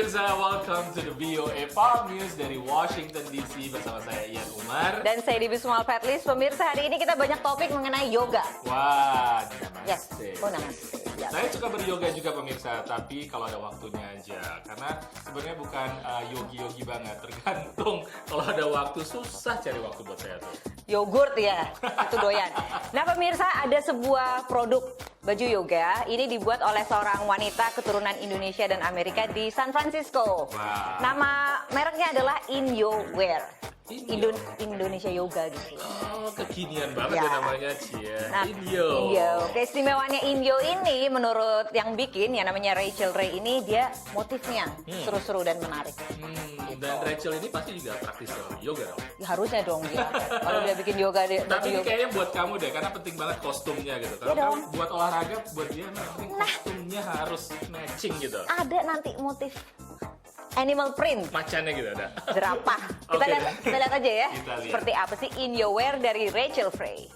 pemirsa, welcome to the VOA Pop News dari Washington DC bersama saya Ian Umar. Dan saya Debbie Sumal Petlis. Pemirsa, hari ini kita banyak topik mengenai yoga. Wah, Yes, namaste. oh namaste. Ya. Saya suka beryoga juga pemirsa, tapi kalau ada waktunya aja. Karena sebenarnya bukan yogi-yogi banget, tergantung. Kalau ada waktu, susah cari waktu buat saya tuh. Yogurt ya, itu doyan. Nah pemirsa, ada sebuah produk baju yoga. Ini dibuat oleh seorang wanita keturunan Indonesia dan Amerika di San Francisco. Wow. Nama mereknya adalah In Yo Wear. Inyo. Indonesia Yoga gitu. Oh, kekinian banget Ya. ya namanya, Cie. Nah, Inyo. Keistimewaannya Inyo ini menurut yang bikin, yang namanya Rachel Ray ini, dia motifnya seru-seru dan menarik. Dan Rachel ini pasti juga praktis yoga dong. Ya, harusnya dong dia. Kalau dia bikin yoga, dia Tapi baju ini yoga. kayaknya buat kamu deh, karena penting banget kostumnya gitu. Kalau Iya dong. kamu buat olahraga, buat dia penting kostumnya harus matching gitu. Ada nanti motif animal print. Macannya gitu ada. Jerapah. Kita Oke. lihat aja ya. Kita lihat. Seperti apa sih In Your Wear dari Rachel Ray.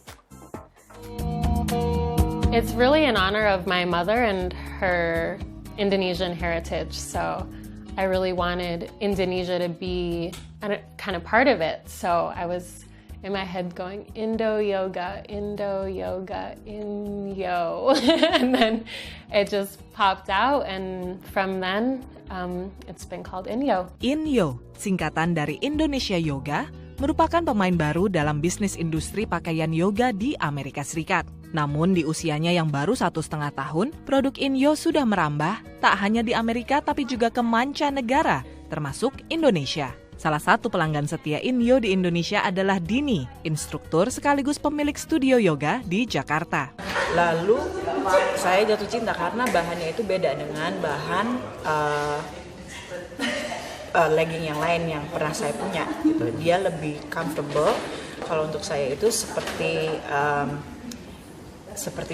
It's really in honor of my mother and her Indonesian heritage. So I really wanted Indonesia to be kind of part of it. So I was in my head going Indo yoga, Indo yoga, Inyo. And then it just popped out. And from then, it's been called Inyo. Inyo, singkatan dari Indonesia Yoga, merupakan pemain baru dalam bisnis industri pakaian yoga di Amerika Serikat. Namun di usianya yang baru 1,5 tahun, produk Inyo sudah merambah tak hanya di Amerika tapi juga ke mancanegara, termasuk Indonesia. Salah satu pelanggan setia Inyo di Indonesia adalah Dini, instruktur sekaligus pemilik studio yoga di Jakarta. Lalu saya jatuh cinta karena bahannya itu beda dengan bahan legging yang lain yang pernah saya punya. Gitu. Dia lebih comfortable. Kalau untuk saya itu seperti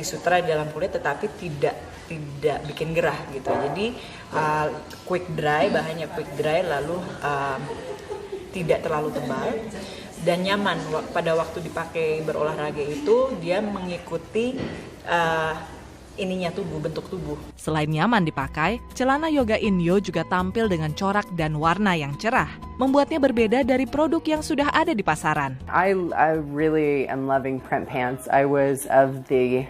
sutra di dalam kulit, tetapi tidak bikin gerah gitu. Jadi quick dry, bahannya quick dry, lalu tidak terlalu tebal dan nyaman pada waktu dipakai berolahraga itu. Dia mengikuti bentuk tubuh. Selain nyaman dipakai, celana yoga Inyo juga tampil dengan corak dan warna yang cerah, membuatnya berbeda dari produk yang sudah ada di pasaran. I really am loving print pants. I was of the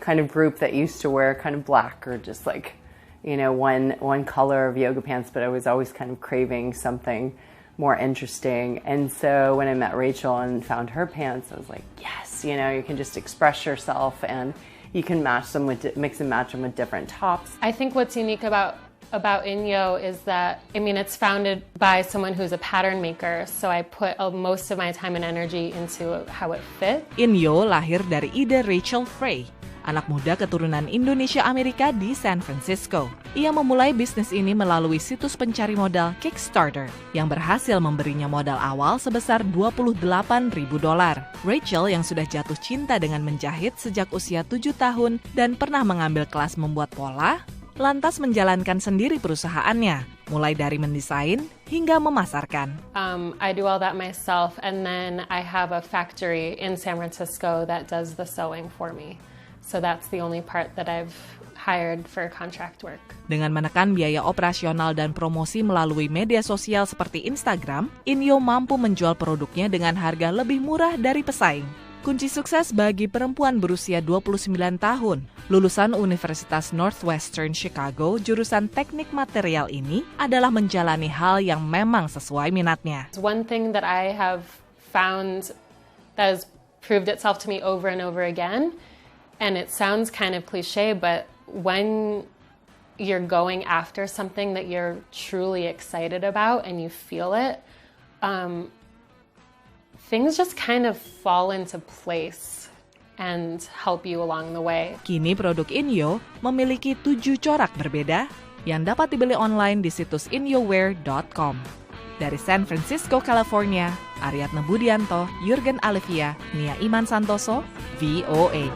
kind of group that used to wear kind of black or just like, one color of yoga pants, but I was always kind of craving something more interesting. And so when I met Rachel and found her pants, I was like, yes, you can just express yourself and you can mix and match them with different tops. I think what's unique about Inyo is that, it's founded by someone who's a pattern maker, so I put most of my time and energy into how it fits. Inyo lahir dari ide Rachel Ray, anak muda keturunan Indonesia Amerika di San Francisco. Ia memulai bisnis ini melalui situs pencari modal Kickstarter yang berhasil memberinya modal awal sebesar $28.000. Rachel yang sudah jatuh cinta dengan menjahit sejak usia 7 tahun dan pernah mengambil kelas membuat pola, lantas menjalankan sendiri perusahaannya, mulai dari mendesain hingga memasarkan. I do all that myself, and then I have a factory in San Francisco that does the sewing for me. So that's the only part that I've hired for contract work. Dengan menekan biaya operasional dan promosi melalui media sosial seperti Instagram, Inyo mampu menjual produknya dengan harga lebih murah dari pesaing. Kunci sukses bagi perempuan berusia 29 tahun, lulusan Universitas Northwestern Chicago, jurusan teknik material ini adalah menjalani hal yang memang sesuai minatnya. One thing that I have found that has proved itself to me over and over again, and it sounds kind of cliche, but when you're going after something that you're truly excited about and you feel it, things just kind of fall into place and help you along the way. Kini produk Inyo memiliki 7 corak berbeda yang dapat dibeli online di situs inyowear.com. Dari San Francisco, California, Aryatna Budianto, Jurgen Alivia, Nia Iman Santoso, VOA.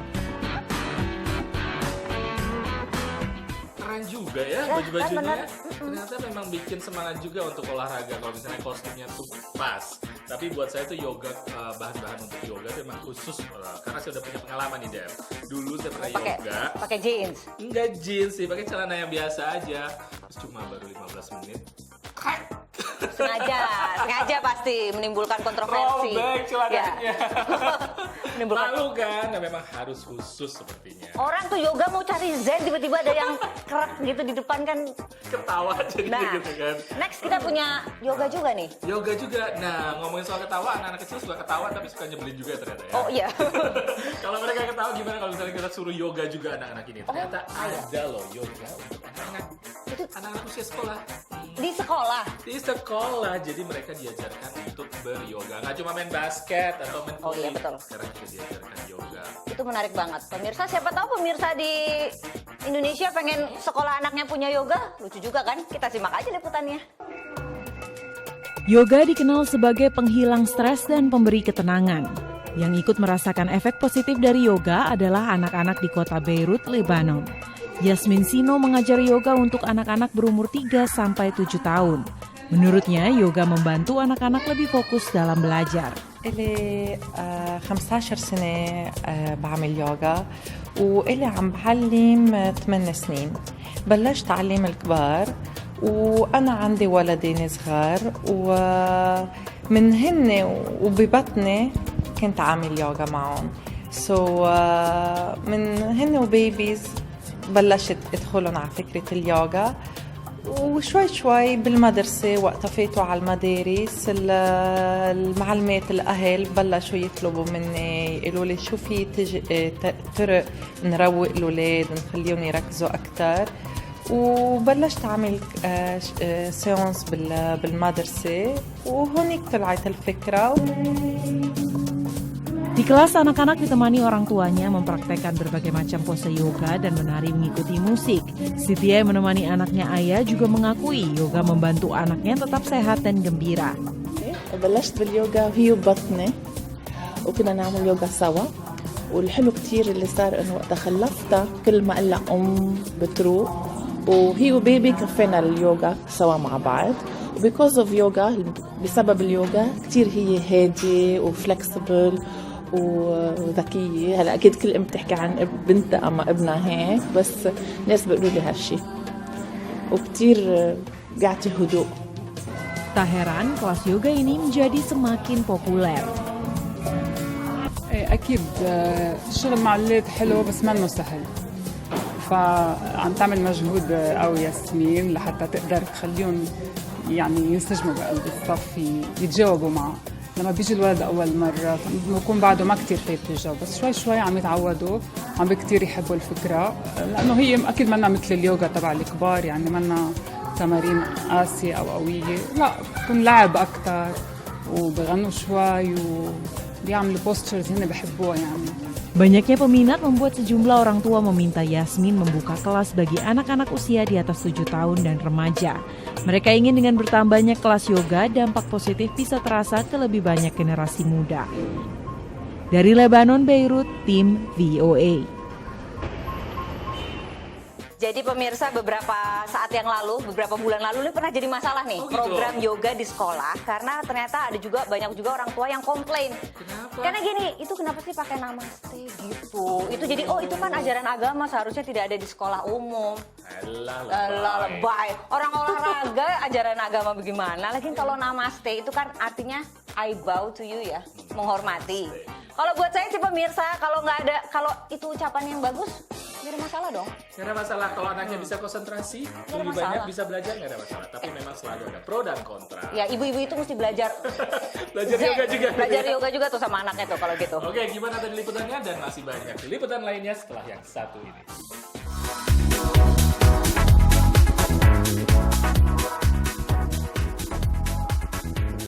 Keren juga ya baju-bajunya. Ternyata memang bikin semangat juga untuk olahraga kalau misalnya kostumnya tuh pas. Tapi buat saya tuh yoga, bahan-bahan untuk yoga itu memang khusus karena saya udah punya pengalaman nih, Dev. Dulu saya pernah yoga. Pakai jeans. Enggak jeans sih, pakai celana yang biasa aja. cuma baru 15 menit. Sengaja pasti menimbulkan kontroversi. Throwback celakanya. Menimbulkan. Malu kan? Nah, memang harus khusus sepertinya. Orang tuh yoga mau cari zen, tiba-tiba ada yang kerak gitu di depan kan. Ketawa jadi Nah, gitu kan. next kita punya yoga juga nih. Yoga juga. Nah, ngomongin soal ketawa, anak-anak kecil suka ketawa tapi suka nyebelin juga ternyata ya. Oh iya. Kalau mereka ketawa gimana kalau misalnya kita suruh yoga juga anak-anak ini? Ternyata iya. ada loh yoga untuk anak-anak. Itu anak-anak usia sekolah. Di sekolah. Di sekolah, jadi mereka diajarkan untuk beryoga. Nggak cuma main basket atau main Oh iya, volley. betul. Sekarang juga diajarkan yoga. Itu menarik banget. Pemirsa, siapa tahu pemirsa di Indonesia pengen sekolah anaknya punya yoga. Lucu juga kan? Kita simak aja liputannya. Yoga dikenal sebagai penghilang stres dan pemberi ketenangan. Yang ikut merasakan efek positif dari yoga adalah anak-anak di kota Beirut, Lebanon. Yasmin Sino mengajar yoga untuk anak-anak berumur 3-7 tahun. Menurutnya, yoga membantu anak-anak lebih fokus dalam belajar. إلي 15 سنة بعمل يوغا وإلي عم بعلم 8 سنين. بلشت تعليم الكبار وأنا عندي ولدين صغار ومن هن وببطني كنت عامل يوغا معهم. من هن وبيبيز بلشت ادخلهم على فكرة اليوغا وشوي شوي بالمدرسة وقت فاتوا على المدارس المعلمات الأهل بلشوا يطلبوا مني يقولوا لي شو في طرق نروق الأولاد نخليهم يركزوا أكتر وبلشت أعمل سيونس بالمدرسة وهونيك طلعت الفكرة. Di kelas, anak-anak ditemani orang tuanya mempraktekkan berbagai macam pose yoga dan menari mengikuti musik. Siti yang menemani anaknya Aya juga mengakui yoga membantu anaknya tetap sehat dan gembira. بلشت باليوغا وهي ببطني وكنا نعمل يوغا سوا والحلو كتير اللي صار انه وقت خلصتها كل ما قلها بتروق وهي وبيبي كفينا اليوغا سوا مع بعض وبيكوز اوف يوغا بسبب اليوغا كتير هي هادية وفلكسبل وذكية. هلا أكيد كل أم بتحكي عن بنتها أما ابنها هيك بس ناس بيقولوا لي هالشي وكتير بيعطي هدوء. Tak heran kelas yoga ini menjadi semakin populer. أكيد الشغل مع الأولاد حلو بس منه سهل فعم تعمل مجهود قوي ياسمين لحتى تقدر تخليهم يعني ينسجموا بقلب الصف يتجاوبوا معه. لما بيجي الولد أول مرة بكون بعده ما كتير فايت الجو بس شوي شوي عم يتعودوا عم كتير يحبوا الفكرة لأنه هي أكيد منا مثل اليوغا تبع الكبار يعني منا تمارين قاسية أو قوية لا بكون لعب أكتر وبغنوا شوي وبيعملوا بوسترز هن بحبوها يعني. Banyaknya peminat membuat sejumlah orang tua meminta Yasmin membuka kelas bagi anak-anak usia di atas 7 tahun dan remaja. Mereka ingin dengan bertambahnya kelas yoga, dampak positif bisa terasa ke lebih banyak generasi muda. Dari Lebanon, Beirut, tim VOA. Jadi pemirsa, beberapa saat yang lalu, beberapa bulan lalu ini pernah jadi masalah nih gitu? program yoga di sekolah karena ternyata ada juga banyak juga orang tua yang komplain. Kenapa? Karena gini, itu kenapa sih pakai namaste gitu? Itu jadi itu kan ajaran agama seharusnya tidak ada di sekolah umum. Alah, Lebay. Orang olahraga ajaran agama bagaimana? Lagi kalau namaste itu kan artinya I bow to you ya, menghormati. Kalau buat saya sih pemirsa, kalau nggak ada, kalau itu ucapan yang bagus, nggak ada masalah dong. Nggak ada masalah kalau anaknya bisa konsentrasi, lebih banyak bisa belajar nggak ada masalah. Tapi memang selalu ada pro dan kontra. Ya ibu-ibu itu mesti belajar. Belajar yoga juga. Belajar yoga juga tuh sama anaknya tuh kalau gitu. Oke, gimana tadi liputannya dan masih banyak liputan lainnya setelah yang satu ini.